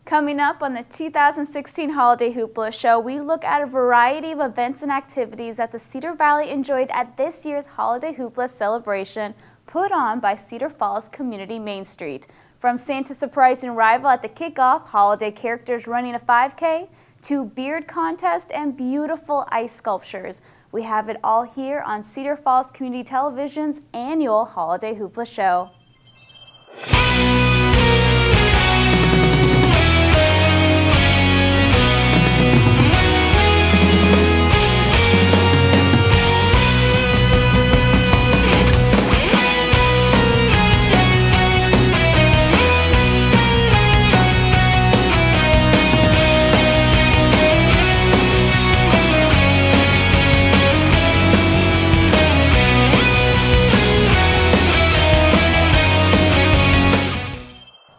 Coming up on the 2016 Holiday Hoopla Show, we look at a variety of events and activities that the Cedar Valley enjoyed at this year's Holiday Hoopla celebration put on by Cedar Falls Community Main Street. From Santa's surprising arrival at the kickoff, holiday characters running a 5K, to beard contest and beautiful ice sculptures. We have it all here on Cedar Falls Community Television's annual Holiday Hoopla Show.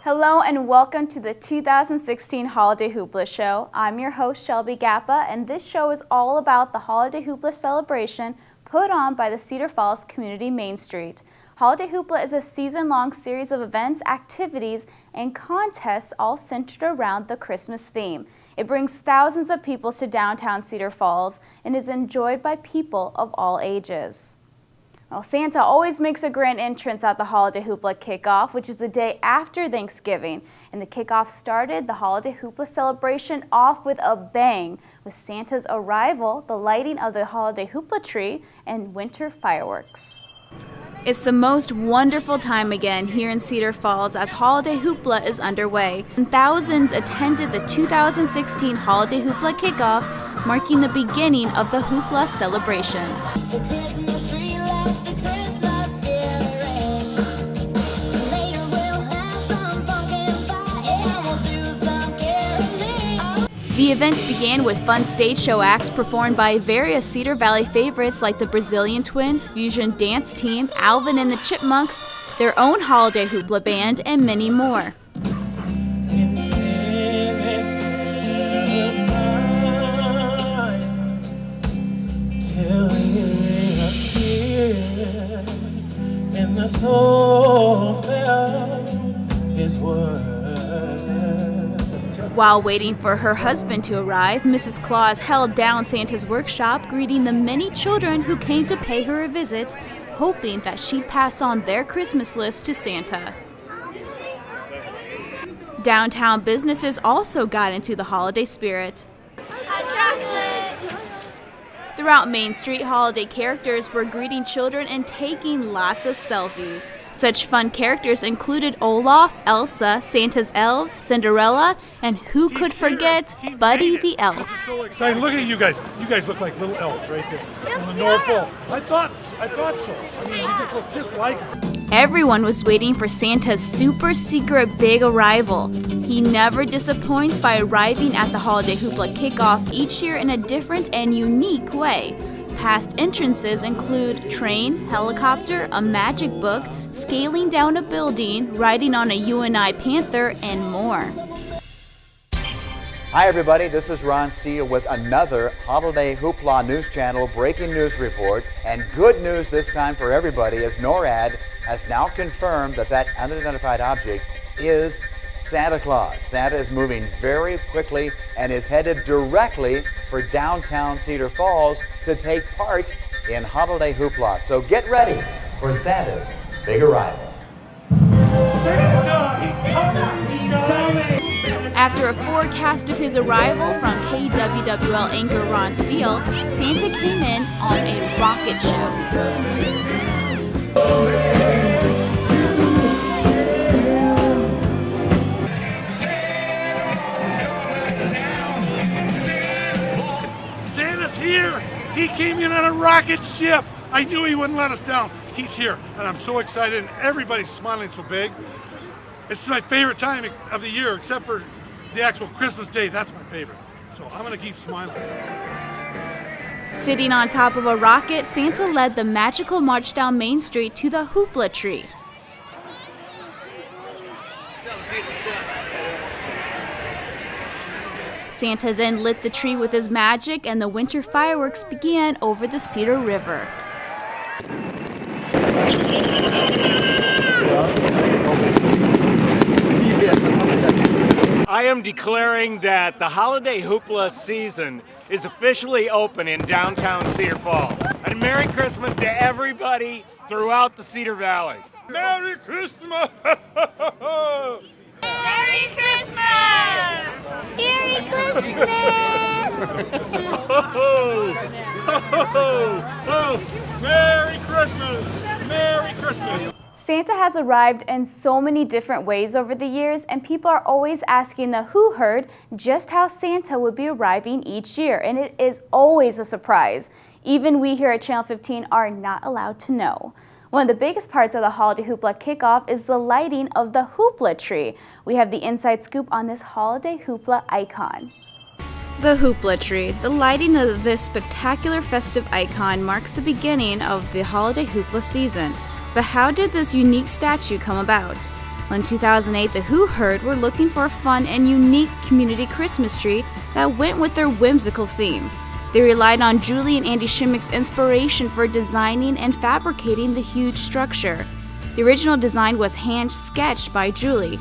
Hello and welcome to the 2016 Holiday Hoopla Show. I'm your host Shelby Gappa, and this show is all about the Holiday Hoopla celebration put on by the Cedar Falls Community Main Street. Holiday Hoopla is a season-long series of events, activities, and contests all centered around the Christmas theme. It brings thousands of people to downtown Cedar Falls and is enjoyed by people of all ages. Well, Santa always makes a grand entrance at the Holiday Hoopla kickoff, which is the day after Thanksgiving. And the kickoff started the Holiday Hoopla celebration off with a bang, with Santa's arrival, the lighting of the Holiday Hoopla Tree, and winter fireworks. It's the most wonderful time again here in Cedar Falls as Holiday Hoopla is underway. And thousands attended the 2016 Holiday Hoopla kickoff, marking the beginning of the Hoopla celebration. The event began with fun stage show acts performed by various Cedar Valley favorites like the Brazilian Twins, Fusion Dance Team, Alvin and the Chipmunks, their own Holiday Hoopla Band, and many more. While waiting for her husband to arrive, Mrs. Claus held down Santa's workshop, greeting the many children who came to pay her a visit, hoping that she'd pass on their Christmas list to Santa. Downtown businesses also got into the holiday spirit. Throughout Main Street, holiday characters were greeting children and taking lots of selfies. Such fun characters included Olaf, Elsa, Santa's elves, Cinderella, and who could forget Buddy the Elf. This is so exciting. Look at you guys. You guys look like little elves right there on the North Pole. I thought so. I mean, you just look just like them. Everyone was waiting for Santa's super secret big arrival. He never disappoints by arriving at the Holiday Hoopla kickoff each year in a different and unique way. Past entrances include train, helicopter, a magic book, scaling down a building, riding on a UNI Panther, and more. Hi everybody, this is Ron Steele with another Holiday Hoopla News Channel breaking news report. And good news this time for everybody as NORAD has now confirmed that that unidentified object is Santa Claus. Santa is moving very quickly and is headed directly for downtown Cedar Falls to take part in Holiday Hoopla. So get ready for Santa's big arrival. After a forecast of his arrival from KWWL anchor Ron Steele, Santa came in on a rocket ship. Here, he came in on a rocket ship. I knew he wouldn't let us down. He's here, and I'm so excited, and everybody's smiling so big. It's my favorite time of the year, except for the actual Christmas day. That's my favorite. So I'm gonna keep smiling. Sitting on top of a rocket, Santa led the magical march down Main Street to the Hoopla Tree. Santa then lit the tree with his magic, and the winter fireworks began over the Cedar River. I am declaring that the holiday hoopla season is officially open in downtown Cedar Falls. And Merry Christmas to everybody throughout the Cedar Valley. Merry Christmas! Merry Christmas! Merry Christmas! Merry Christmas! Merry Christmas! Santa has arrived in so many different ways over the years, and people are always asking the Who herd just how Santa would be arriving each year, and it is always a surprise. Even we here at Channel 15 are not allowed to know. One of the biggest parts of the holiday hoopla kickoff is the lighting of the Hoopla Tree. We have the inside scoop on this holiday hoopla icon. The Hoopla Tree, the lighting of this spectacular festive icon, marks the beginning of the holiday hoopla season. But how did this unique statue come about? Well, in 2008, the Who herd were looking for a fun and unique community Christmas tree that went with their whimsical theme. They relied on Julie and Andy Shimmick's inspiration for designing and fabricating the huge structure. The original design was hand-sketched by Julie.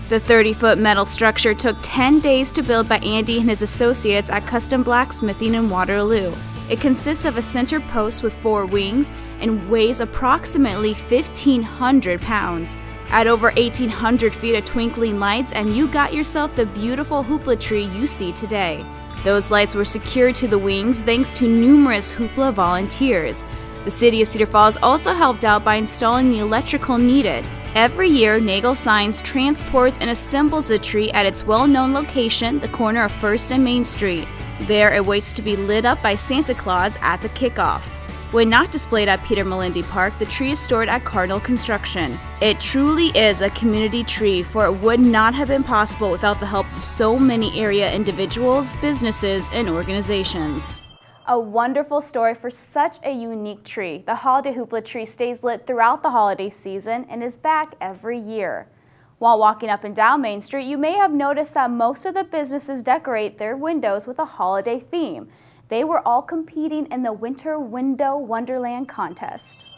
The 30-foot metal structure took 10 days to build by Andy and his associates at Custom Blacksmithing in Waterloo. It consists of a center post with 4 wings and weighs approximately 1,500 pounds. Add over 1,800 feet of twinkling lights and you got yourself the beautiful hoopla tree you see today. Those lights were secured to the wings thanks to numerous hoopla volunteers. The city of Cedar Falls also helped out by installing the electrical needed. Every year, Nagel Signs transports and assembles the tree at its well-known location, the corner of 1st and Main Street. There it waits to be lit up by Santa Claus at the kickoff. When not displayed at Peter Melindy Park, the tree is stored at Cardinal Construction. It truly is a community tree, for it would not have been possible without the help of so many area individuals, businesses, and organizations. A wonderful story for such a unique tree. The holiday hoopla tree stays lit throughout the holiday season and is back every year. While walking up and down Main Street, you may have noticed that most of the businesses decorate their windows with a holiday theme. They were all competing in the Winter Window Wonderland contest.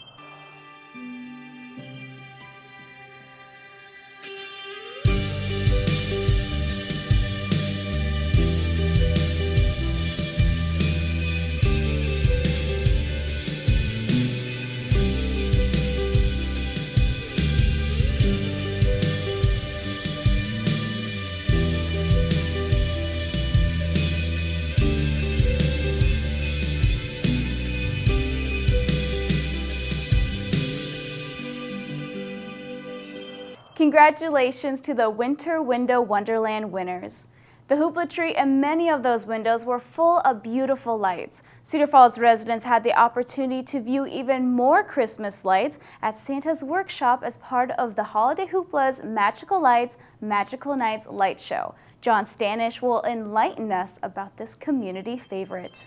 Congratulations to the Winter Window Wonderland winners. The hoopla tree and many of those windows were full of beautiful lights. Cedar Falls residents had the opportunity to view even more Christmas lights at Santa's Workshop as part of the Holiday Hoopla's Magical Lights, Magical Nights light show. John Stanish will enlighten us about this community favorite.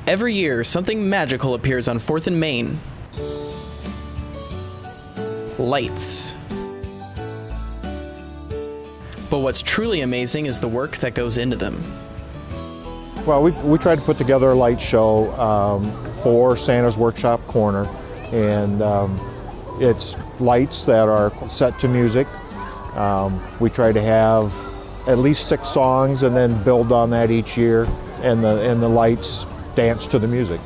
Every year, something magical appears on 4th and Main. Lights. But what's truly amazing is the work that goes into them. Well, we tried to put together a light show for Santa's Workshop Corner, and it's lights that are set to music. We try to have at least 6 songs and then build on that each year, and the lights dance to the music.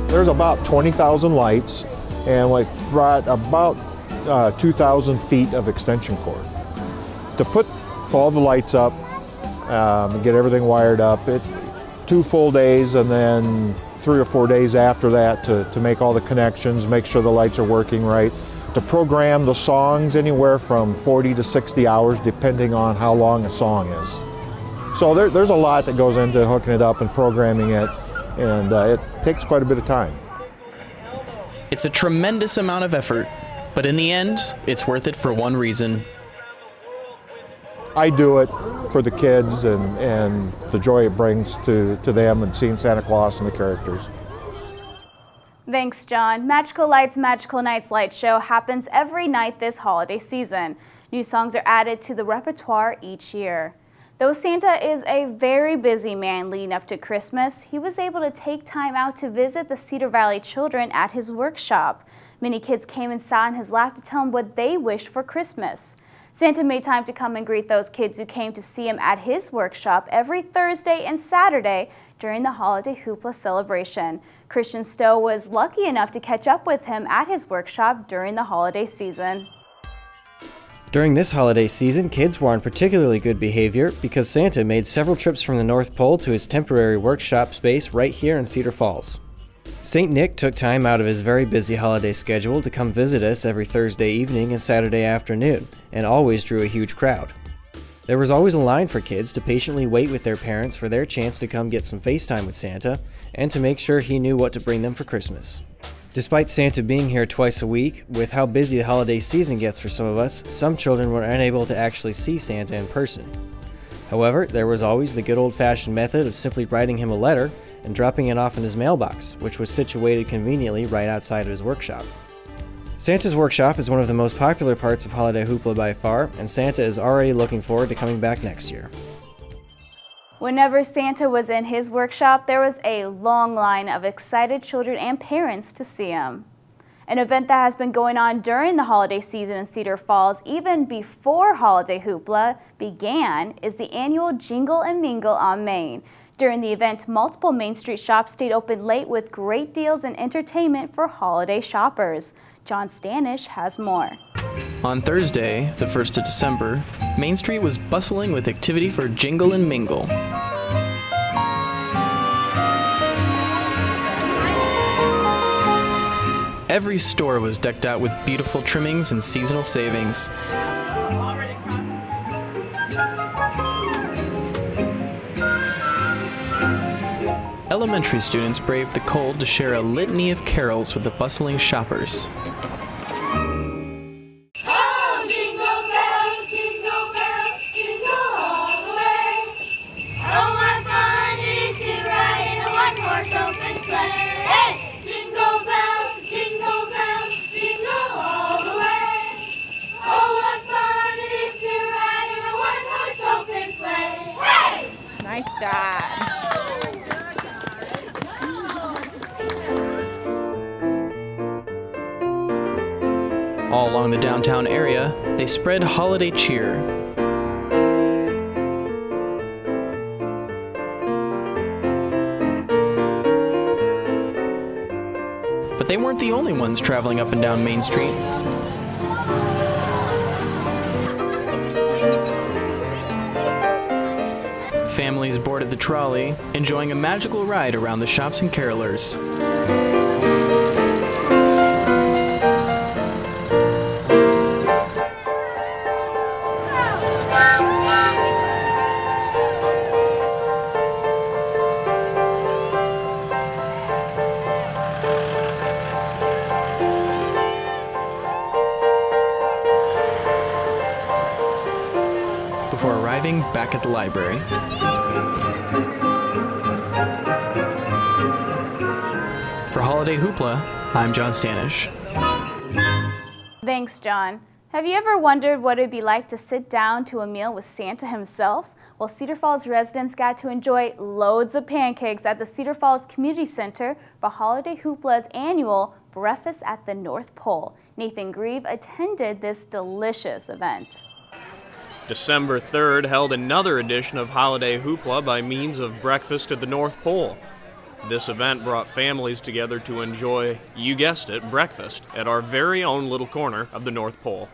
There's about 20,000 lights, and we brought about 2,000 feet of extension cord. To put all the lights up and get everything wired up, 2 full days and then 3 or 4 days after that to make all the connections, make sure the lights are working right. To program the songs, anywhere from 40 to 60 hours depending on how long a song is. So there's a lot that goes into hooking it up and programming it, and it takes quite a bit of time. It's a tremendous amount of effort, but in the end, it's worth it for one reason. I do it for the kids and the joy it brings to them and seeing Santa Claus and the characters. Thanks, John. Magical Lights, Magical Nights light show happens every night this holiday season. New songs are added to the repertoire each year. Though Santa is a very busy man leading up to Christmas, he was able to take time out to visit the Cedar Valley children at his workshop. Many kids came and sat on his lap to tell him what they wished for Christmas. Santa made time to come and greet those kids who came to see him at his workshop every Thursday and Saturday during the holiday Hoopla celebration. Christian Stowe was lucky enough to catch up with him at his workshop during the holiday season. During this holiday season, kids were on particularly good behavior because Santa made several trips from the North Pole to his temporary workshop space right here in Cedar Falls. St. Nick took time out of his very busy holiday schedule to come visit us every Thursday evening and Saturday afternoon, and always drew a huge crowd. There was always a line for kids to patiently wait with their parents for their chance to come get some FaceTime with Santa, and to make sure he knew what to bring them for Christmas. Despite Santa being here twice a week, with how busy the holiday season gets for some of us, some children were unable to actually see Santa in person. However, there was always the good old-fashioned method of simply writing him a letter and dropping it off in his mailbox, which was situated conveniently right outside of his workshop. Santa's workshop is one of the most popular parts of Holiday Hoopla by far, and Santa is already looking forward to coming back next year. Whenever Santa was in his workshop, there was a long line of excited children and parents to see him. An event that has been going on during the holiday season in Cedar Falls, even before Holiday Hoopla began, is the annual Jingle Mingle on Main. During the event, multiple Main Street shops stayed open late with great deals and entertainment for holiday shoppers. John Stanish has more. On Thursday, the 1st of December, Main Street was bustling with activity for Jingle and Mingle. Every store was decked out with beautiful trimmings and seasonal savings. Elementary students braved the cold to share a litany of carols with the bustling shoppers. Nice job. All along the downtown area, they spread holiday cheer. But they weren't the only ones traveling up and down Main Street. Families boarded the trolley, enjoying a magical ride around the shops and carolers. Before arriving back at the library. For Holiday Hoopla, I'm John Stanish. Thanks, John. Have you ever wondered what it'd be like to sit down to a meal with Santa himself? Well, Cedar Falls residents got to enjoy loads of pancakes at the Cedar Falls Community Center for Holiday Hoopla's annual Breakfast at the North Pole. Nathan Grieve attended this delicious event. December 3rd held another edition of Holiday Hoopla by means of Breakfast at the North Pole. This event brought families together to enjoy, you guessed it, breakfast at our very own little corner of the North Pole.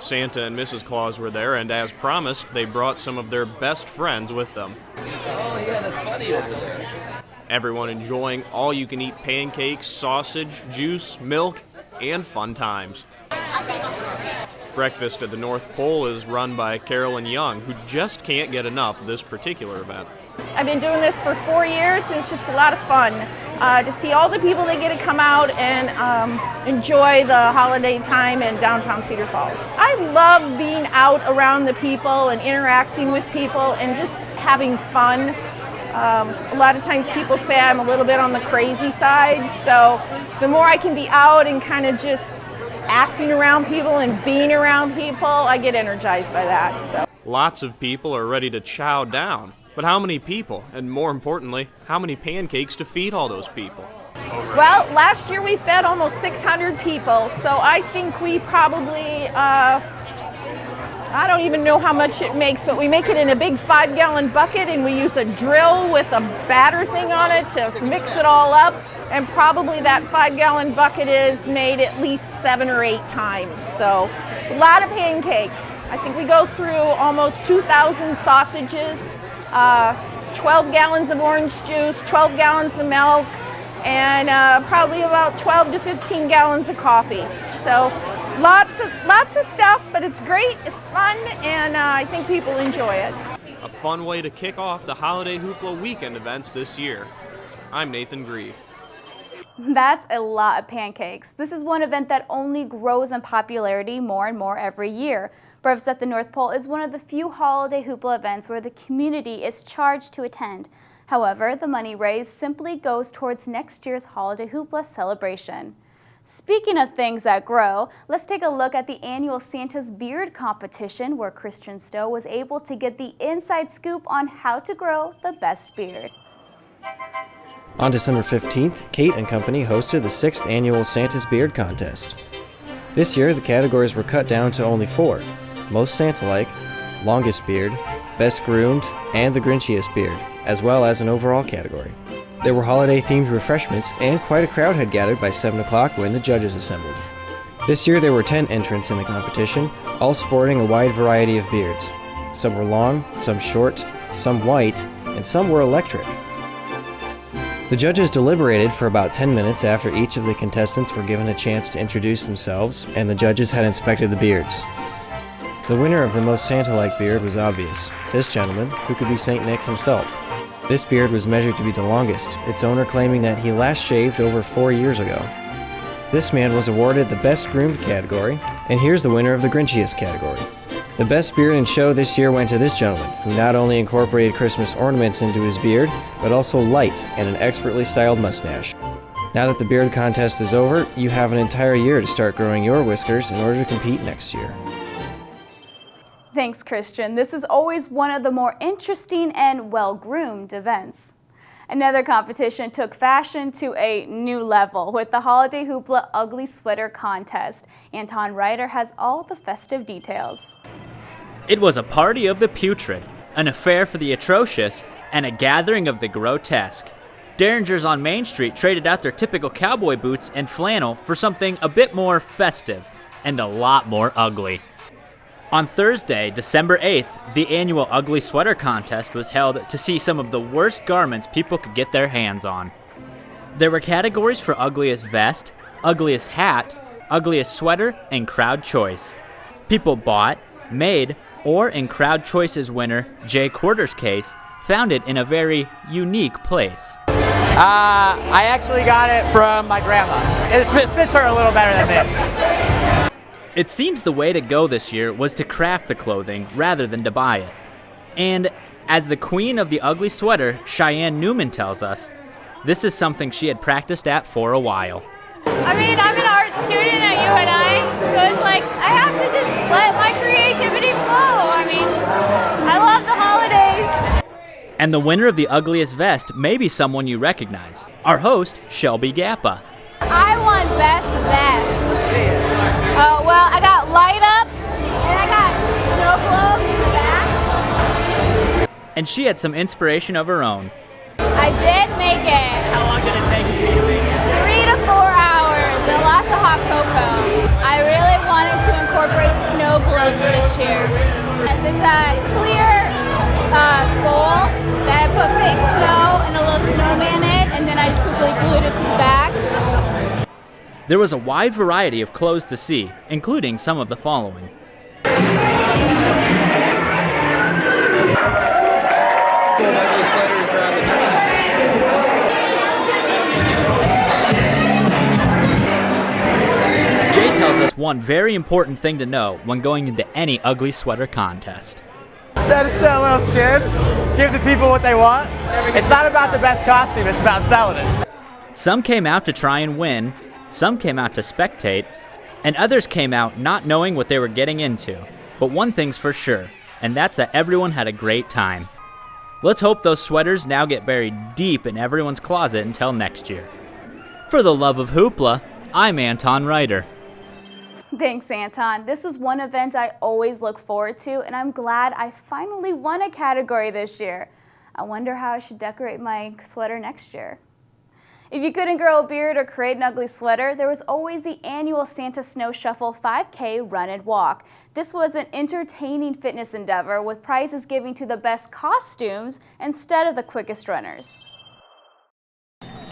Santa and Mrs. Claus were there, and as promised, they brought some of their best friends with them. Oh yeah, that's Buddy over there. Everyone enjoying all-you-can-eat pancakes, sausage, juice, milk, and fun times. Breakfast at the North Pole is run by Carolyn Young, who just can't get enough of this particular event. I've been doing this for 4 years, and it's just a lot of fun to see all the people that get to come out and enjoy the holiday time in downtown Cedar Falls. I love being out around the people and interacting with people and just having fun. A lot of times people say I'm a little bit on the crazy side, so the more I can be out and kind of just acting around people and being around people, I get energized by that. So Lots of people are ready to chow down. But how many people? And more importantly, how many pancakes to feed all those people? Well, last year we fed almost 600 people, so I think we probably, I don't even know how much it makes, but we make it in a big 5-gallon bucket, and we use a drill with a batter thing on it to mix it all up, and probably that 5-gallon bucket is made at least 7 or 8 times, so it's a lot of pancakes. I think we go through almost 2,000 sausages, 12 gallons of orange juice, 12 gallons of milk, and probably about 12 to 15 gallons of coffee. So lots of stuff, but it's great, it's fun, and I think people enjoy it. A fun way to kick off the Holiday Hoopla weekend events this year. I'm Nathan Grieve. That's a lot of pancakes. This is one event that only grows in popularity more and more every year. Breakfast at the North Pole is one of the few holiday hoopla events where the community is charged to attend. However, the money raised simply goes towards next year's holiday hoopla celebration. Speaking of things that grow, let's take a look at the annual Santa's Beard competition where Christian Stowe was able to get the inside scoop on how to grow the best beard. On December 15th, Kate and Company hosted the 6th annual Santa's Beard contest. This year, the categories were cut down to only 4. Most Santa-like, longest beard, best groomed, and the Grinchiest beard, as well as an overall category. There were holiday-themed refreshments, and quite a crowd had gathered by 7 o'clock when the judges assembled. This year there were 10 entrants in the competition, all sporting a wide variety of beards. Some were long, some short, some white, and some were electric. The judges deliberated for about 10 minutes after each of the contestants were given a chance to introduce themselves, and the judges had inspected the beards. The winner of the most Santa-like beard was obvious, this gentleman, who could be St. Nick himself. This beard was measured to be the longest, its owner claiming that he last shaved over 4 years ago. This man was awarded the Best Groomed category, and here's the winner of the Grinchiest category. The best beard and show this year went to this gentleman, who not only incorporated Christmas ornaments into his beard, but also lights and an expertly styled mustache. Now that the beard contest is over, you have an entire year to start growing your whiskers in order to compete next year. Thanks, Christian. This is always one of the more interesting and well-groomed events. Another competition took fashion to a new level with the Holiday Hoopla Ugly Sweater Contest. Anton Ryder has all the festive details. It was a party of the putrid, an affair for the atrocious, and a gathering of the grotesque. Derringers on Main Street traded out their typical cowboy boots and flannel for something a bit more festive and a lot more ugly. On Thursday, December 8th, the annual Ugly Sweater Contest was held to see some of the worst garments people could get their hands on. There were categories for ugliest vest, ugliest hat, ugliest sweater, and crowd choice. People bought, made, or in Crowd Choice's winner, Jay Quarter's case, found it in a very unique place. I actually got it from my grandma. It fits her a little better than me. It seems the way to go this year was to craft the clothing rather than to buy it. And as the queen of the ugly sweater, Cheyenne Newman, tells us, this is something she had practiced at for a while. I mean, I'm an art student at UNI, so it's like I have to just let my creativity flow. I mean, I love the holidays. And the winner of the ugliest vest may be someone you recognize, our host, Shelby Gappa. I won best vest. Well, I got light up, and I got snow globes in the back. And she had some inspiration of her own. I did make it. How long did it take you? 3 to 4 hours and lots of hot cocoa. I really wanted to incorporate snow globes this year. Yes, it's a clear bowl that I put fake snow and a little snowman in, and then I just quickly glued it to the back. There was a wide variety of clothes to see, including some of the following. Jay tells us one very important thing to know when going into any ugly sweater contest. Let it show a little skin, give the people what they want. It's not about the best costume, it's about selling it. Some came out to try and win, some came out to spectate, and others came out not knowing what they were getting into. But one thing's for sure, and that's that everyone had a great time. Let's hope those sweaters now get buried deep in everyone's closet until next year. For the love of Hoopla, I'm Anton Ryder. Thanks, Anton. This was one event I always look forward to, and I'm glad I finally won a category this year. I wonder how I should decorate my sweater next year. If you couldn't grow a beard or create an ugly sweater, there was always the annual Santa Snow Shuffle 5K Run and Walk. This was an entertaining fitness endeavor with prizes given to the best costumes instead of the quickest runners.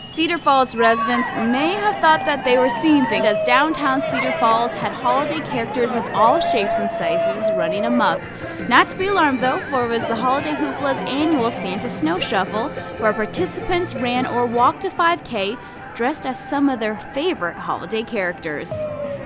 Cedar Falls residents may have thought that they were seeing things, as downtown Cedar Falls had holiday characters of all shapes and sizes running amok. Not to be alarmed though, for it was the Holiday Hoopla's annual Santa Snow Shuffle, where participants ran or walked a 5K dressed as some of their favorite holiday characters.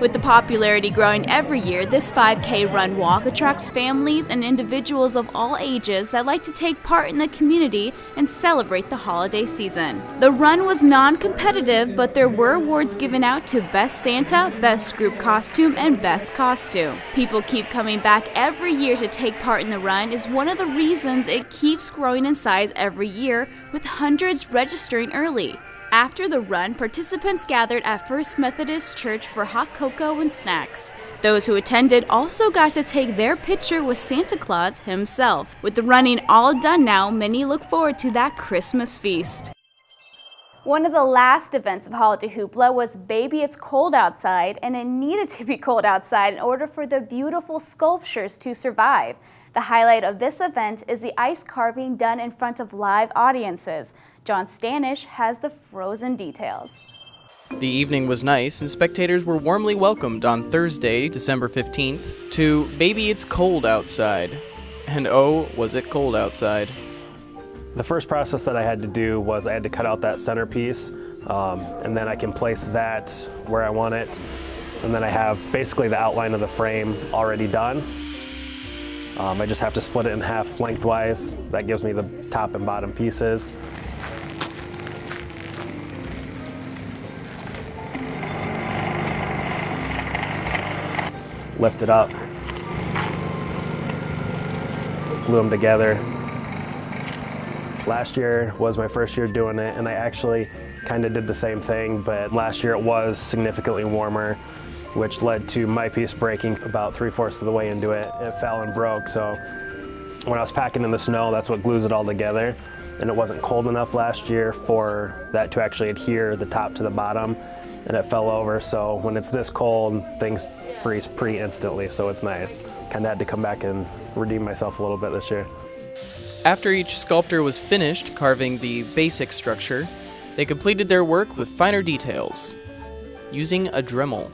With the popularity growing every year, this 5K run walk attracts families and individuals of all ages that like to take part in the community and celebrate the holiday season. The run was non-competitive, but there were awards given out to Best Santa, Best Group Costume, and Best Costume. People keep coming back every year to take part in the run is one of the reasons it keeps growing in size every year, with hundreds registering early. After the run, participants gathered at First Methodist Church for hot cocoa and snacks. Those who attended also got to take their picture with Santa Claus himself. With the running all done now, many look forward to that Christmas feast. One of the last events of Holiday Hoopla was Baby It's Cold Outside, and it needed to be cold outside in order for the beautiful sculptures to survive. The highlight of this event is the ice carving done in front of live audiences. John Stanish has the frozen details. The evening was nice, and spectators were warmly welcomed on Thursday, December 15th, to Baby It's Cold Outside. And oh, was it cold outside. The first process that I had to do was I had to cut out that centerpiece, and then I can place that where I want it. And then I have basically the outline of the frame already done. I just have to split it in half lengthwise. That gives me the top and bottom pieces. Lift it up, glue them together. Last year was my first year doing it, and I actually kind of did the same thing, but last year it was significantly warmer, which led to my piece breaking about 3/4 of the way into it. It fell and broke, so when I was packing in the snow, that's what glues it all together. And it wasn't cold enough last year for that to actually adhere the top to the bottom, and it fell over. So when it's this cold, things freeze pretty instantly, so it's nice. Kind of had to come back and redeem myself a little bit this year. After each sculptor was finished carving the basic structure, they completed their work with finer details, using a Dremel.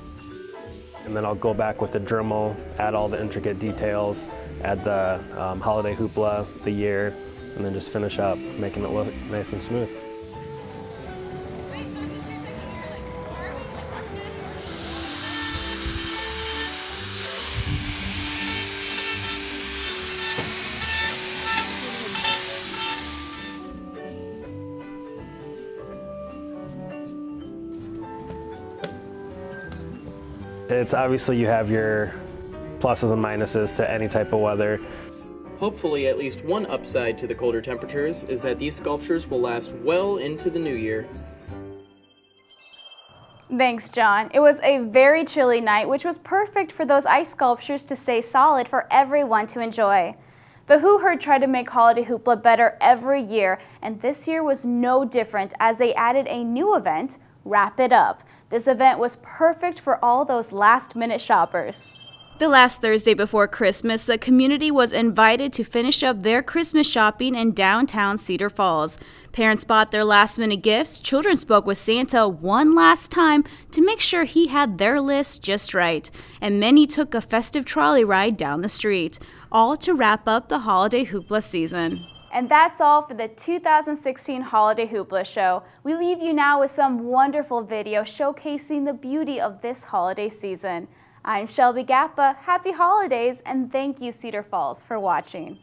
And then I'll go back with the Dremel, add all the intricate details, add the Holiday Hoopla, the year, and then just finish up, making it look nice and smooth. It's obviously you have your pluses and minuses to any type of weather. Hopefully, at least one upside to the colder temperatures is that these sculptures will last well into the new year. Thanks, John. It was a very chilly night, which was perfect for those ice sculptures to stay solid for everyone to enjoy. The Who Heard tried to make Holiday Hoopla better every year, and this year was no different as they added a new event, Wrap It Up. This event was perfect for all those last-minute shoppers. The last Thursday before Christmas, the community was invited to finish up their Christmas shopping in downtown Cedar Falls. Parents bought their last-minute gifts, children spoke with Santa one last time to make sure he had their list just right, and many took a festive trolley ride down the street, all to wrap up the Holiday Hoopla season. And that's all for the 2016 Holiday Hoopla Show. We leave you now with some wonderful video showcasing the beauty of this holiday season. I'm Shelby Gappa. Happy holidays, and thank you, Cedar Falls, for watching.